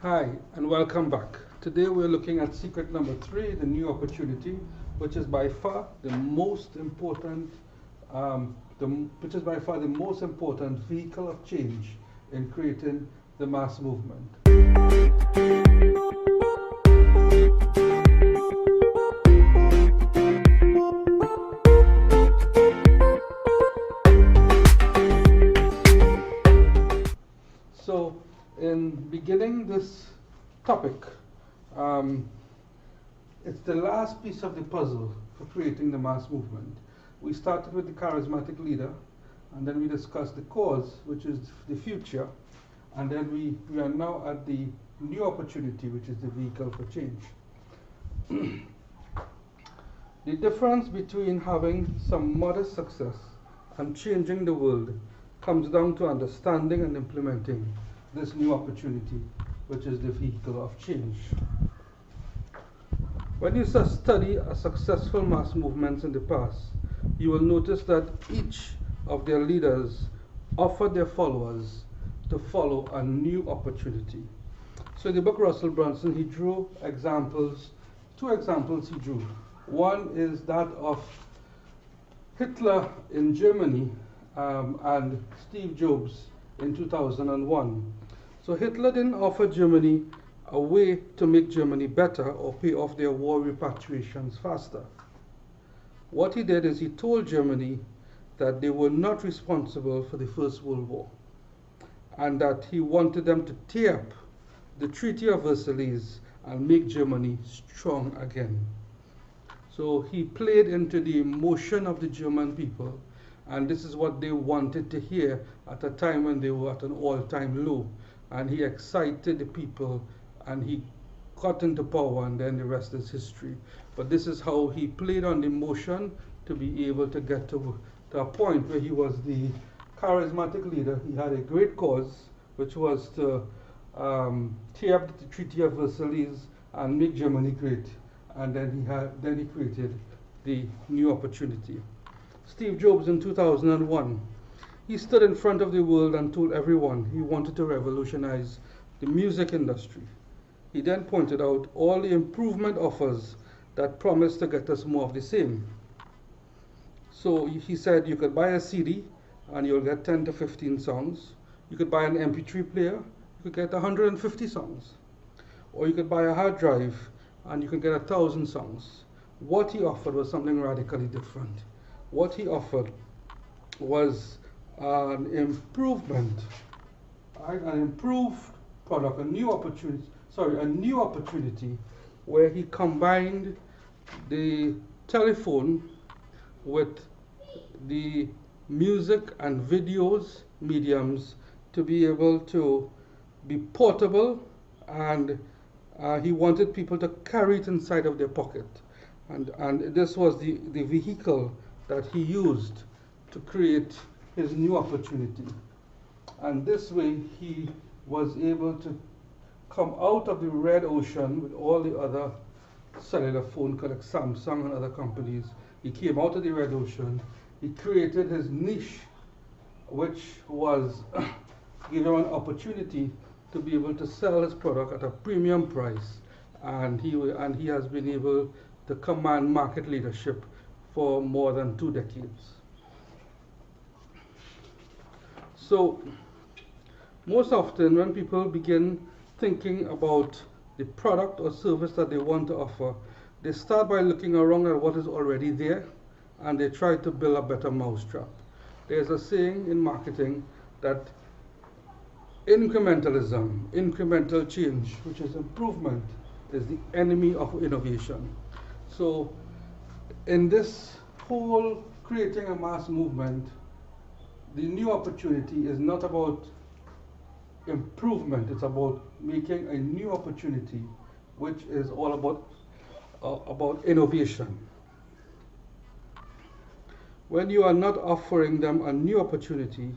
Hi, and welcome back. Today we're looking at secret number 3, the new opportunity, which is by far the most important, vehicle of change in creating the mass movement. So, in beginning this topic, it's the last piece of the puzzle for creating the mass movement. We started with the charismatic leader, and then we discussed the cause, which is the future, and then we are now at the new opportunity, which is the vehicle for change. The difference between having some modest success and changing the world comes down to understanding and implementing this new opportunity, which is the vehicle of change. When you study a successful mass movements in the past, you will notice that each of their leaders offered their followers to follow a new opportunity. So in the book Russell Brunson, he drew examples, 2 examples he drew. One is that of Hitler in Germany and Steve Jobs in 2001. So Hitler didn't offer Germany a way to make Germany better or pay off their war repatriations faster. What he did is he told Germany that they were not responsible for the First World War, and that he wanted them to tear up the Treaty of Versailles and make Germany strong again. So he played into the emotion of the German people, and this is what they wanted to hear at a time when they were at an all-time low. And he excited the people, and he got into power, and then the rest is history. But this is how he played on the emotion to be able to get to a point where he was the charismatic leader. He had a great cause, which was to tear up the Treaty of Versailles and make Germany great. And then he created the new opportunity. Steve Jobs in 2001, he stood in front of the world and told everyone he wanted to revolutionize the music industry. He then pointed out all the improvement offers that promised to get us more of the same. So he said you could buy a CD and you'll get 10 to 15 songs. You could buy an MP3 player, you could get 150 songs. Or you could buy a hard drive and you could get 1,000 songs. What he offered was something radically different. What he offered was an improvement, an improved product, a new opportunity where he combined the telephone with the music and videos mediums to be able to be portable, and he wanted people to carry it inside of their pocket. And this was the vehicle that he used to create his new opportunity. And this way he was able to come out of the red ocean with all the other cellular phone like Samsung and other companies. He came out of the red ocean. He created his niche, which was give him an opportunity to be able to sell his product at a premium price. And he has been able to command market leadership for more than 2 decades. So most often when people begin thinking about the product or service that they want to offer, they start by looking around at what is already there, and they try to build a better mousetrap. There's a saying in marketing that incrementalism, incremental change, which is improvement, is the enemy of innovation. So in this whole creating a mass movement, the new opportunity is not about improvement, it's about making a new opportunity, which is all about innovation. When you are not offering them a new opportunity,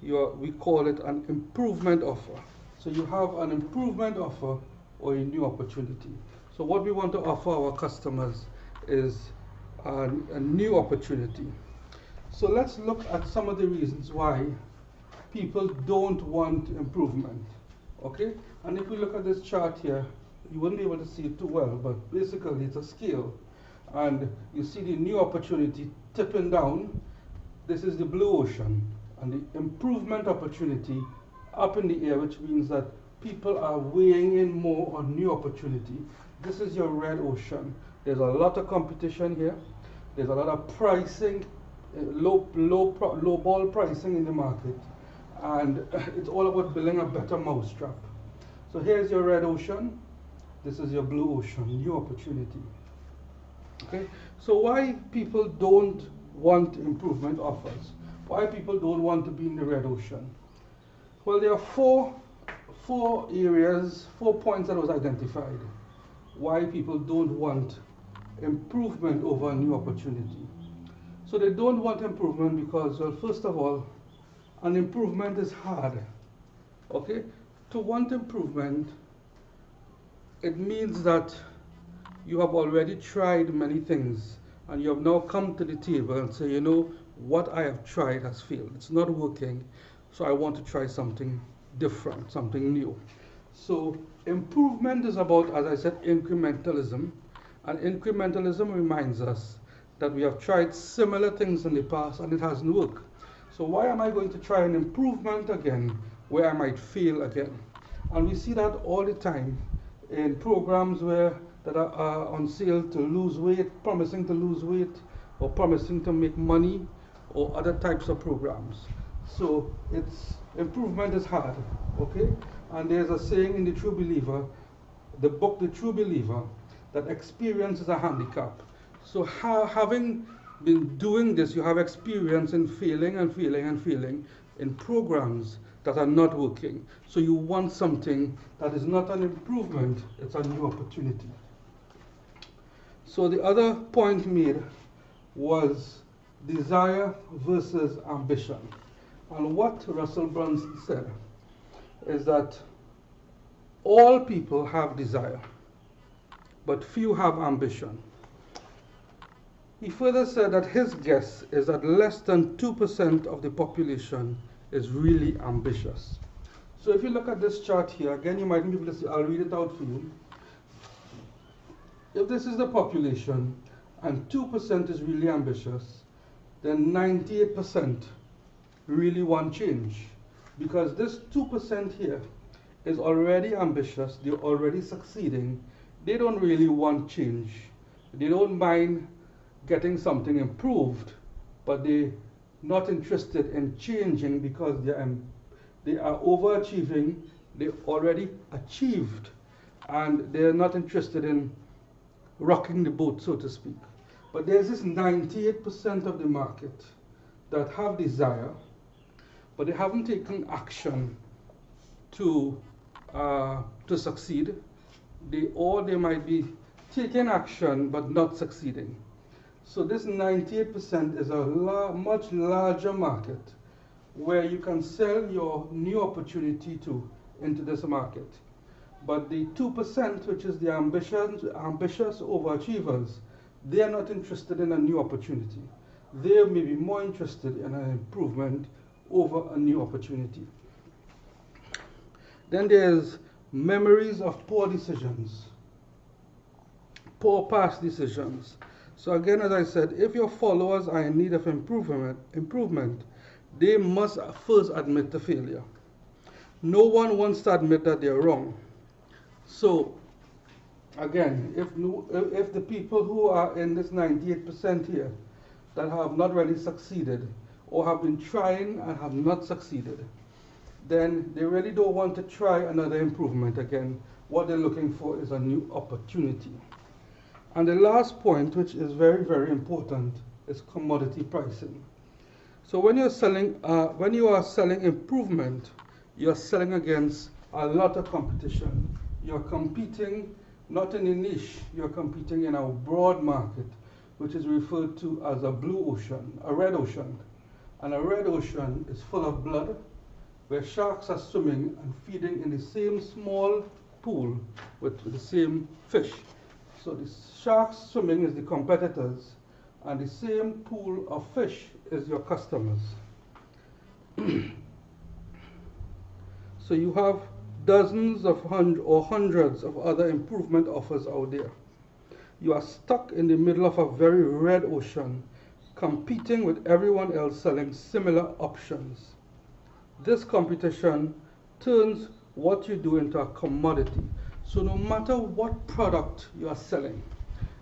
we call it an improvement offer. So you have an improvement offer or a new opportunity. So what we want to offer our customers is a new opportunity. So let's look at some of the reasons why people don't want improvement Okay, and if we look at this chart here, you wouldn't be able to see it too well, but basically it's a scale. And you see the new opportunity tipping down. This is the blue ocean, and the improvement opportunity up in the air, which means that people are weighing in more on new opportunity. This is your red ocean. There's a lot of competition here. There's a lot of pricing, low ball pricing in the market, and it's all about building a better mousetrap. So here's your red ocean. This is your blue ocean, new opportunity. Okay, so why people don't want improvement offers? Why people don't want to be in the red ocean? Well, there are four areas, 4 points that was identified why people don't want improvement over a new opportunity. So they don't want improvement because, well, first of all, an improvement is hard. Okay, to want improvement, it means that you have already tried many things and you have now come to the table and say, you know, what I have tried has failed. It's not working, so I want to try something different, something new. So improvement is about, as I said, incrementalism. And incrementalism reminds us that we have tried similar things in the past and it hasn't worked. So why am I going to try an improvement again where I might fail again? And we see that all the time in programs that are on sale to lose weight, promising to lose weight, or promising to make money, or other types of programs. So improvement is hard, okay? And there's a saying in The True Believer, the book The True Believer, that experience is a handicap. So having been doing this, you have experience in failing and failing and failing in programs that are not working. So you want something that is not an improvement, it's a new opportunity. So the other point made was desire versus ambition. And what Russell Brunson said is that all people have desire, but few have ambition. He further said that his guess is that less than 2% of the population is really ambitious. So if you look at this chart here, again, you might be able to see, I'll read it out for you. If this is the population and 2% is really ambitious, then 98% really want change. Because this 2% here is already ambitious, they're already succeeding, they don't really want change. They don't mind getting something improved, but they're not interested in changing because they are overachieving, they already achieved, and they're not interested in rocking the boat, so to speak. But there's this 98% of the market that have desire, but they haven't taken action to succeed. They might be taking action but not succeeding. So this 98% is a much larger market where you can sell your new opportunity into this market. But the 2%, which is the ambitious overachievers, they are not interested in a new opportunity. They may be more interested in an improvement over a new opportunity. Then there's memories of poor decisions, poor past decisions. So again, as I said, if your followers are in need of improvement, they must first admit the failure. No one wants to admit that they're wrong. So again, if the people who are in this 98% here that have not really succeeded or have been trying and have not succeeded, then they really don't want to try another improvement again. What they're looking for is a new opportunity. And the last point, which is very, very important, is commodity pricing. So when you are selling improvement, you're selling against a lot of competition. You're competing not in a niche, you're competing in a broad market, which is referred to as a blue ocean, a red ocean. And a red ocean is full of blood, where sharks are swimming and feeding in the same small pool with the same fish. So the sharks swimming is the competitors, and the same pool of fish is your customers. So you have dozens of hundreds of other improvement offers out there. You are stuck in the middle of a very red ocean, competing with everyone else selling similar options. This competition turns what you do into a commodity. So no matter what product you are selling,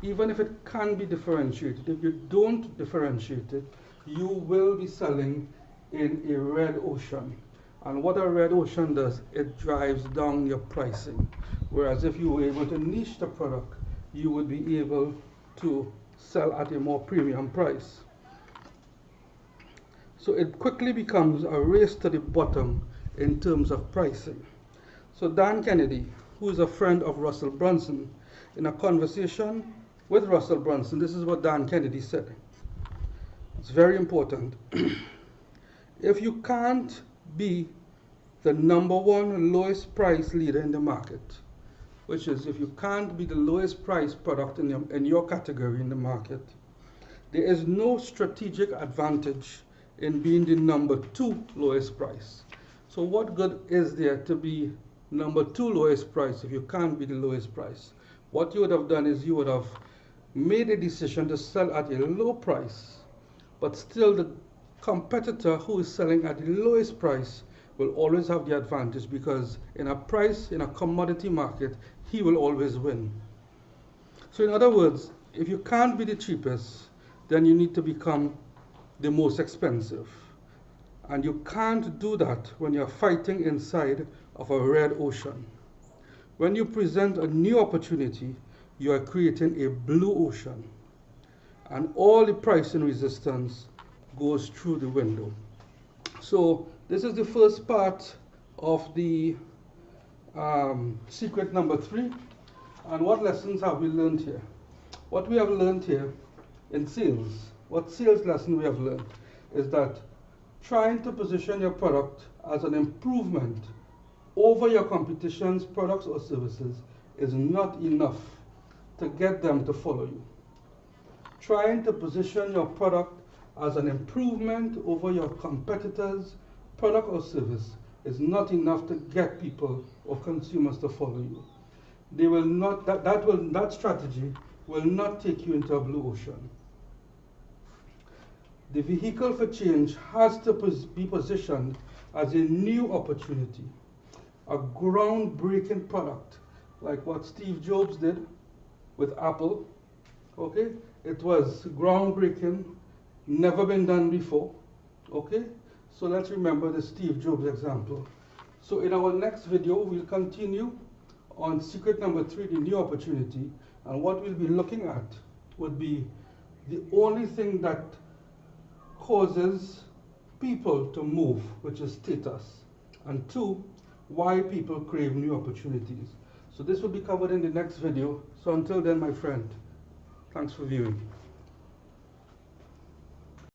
even if it can be differentiated, if you don't differentiate it, you will be selling in a red ocean. And what a red ocean does, it drives down your pricing. Whereas if you were able to niche the product, you would be able to sell at a more premium price. So it quickly becomes a race to the bottom in terms of pricing. So Dan Kennedy, who is a friend of Russell Brunson, in a conversation with Russell Brunson, this is what Dan Kennedy said. It's very important. If you can't be the #1 lowest price leader in the market, which is if you can't be the lowest price product in your category in the market, there is no strategic advantage in being the #2 lowest price. So what good is there to be #2 lowest price if you can't be the lowest price? What you would have done is you would have made a decision to sell at a low price, but still the competitor who is selling at the lowest price will always have the advantage, because in a commodity market, he will always win. So in other words, if you can't be the cheapest, then you need to become the most expensive. And you can't do that when you're fighting inside of a red ocean. When you present a new opportunity, you are creating a blue ocean. And all the pricing resistance goes through the window. So this is the first part of the secret number 3. And what lessons have we learned here? What we have learned here in sales, what sales lesson we have learned is that trying to position your product as an improvement over your competition's products or services is not enough to get them to follow you. Trying to position your product as an improvement over your competitors' product or service is not enough to get people or consumers to follow you. They will not, that strategy will not take you into a blue ocean. The vehicle for change has to be positioned as a new opportunity, a groundbreaking product, like what Steve Jobs did with Apple. Okay, it was groundbreaking, never been done before. Okay, so let's remember the Steve Jobs example. So in our next video, we'll continue on secret number 3, the new opportunity, and what we'll be looking at would be the only thing that causes people to move, which is status, and 2, why people crave new opportunities. So this will be covered in the next video. So until then, my friend, thanks for viewing.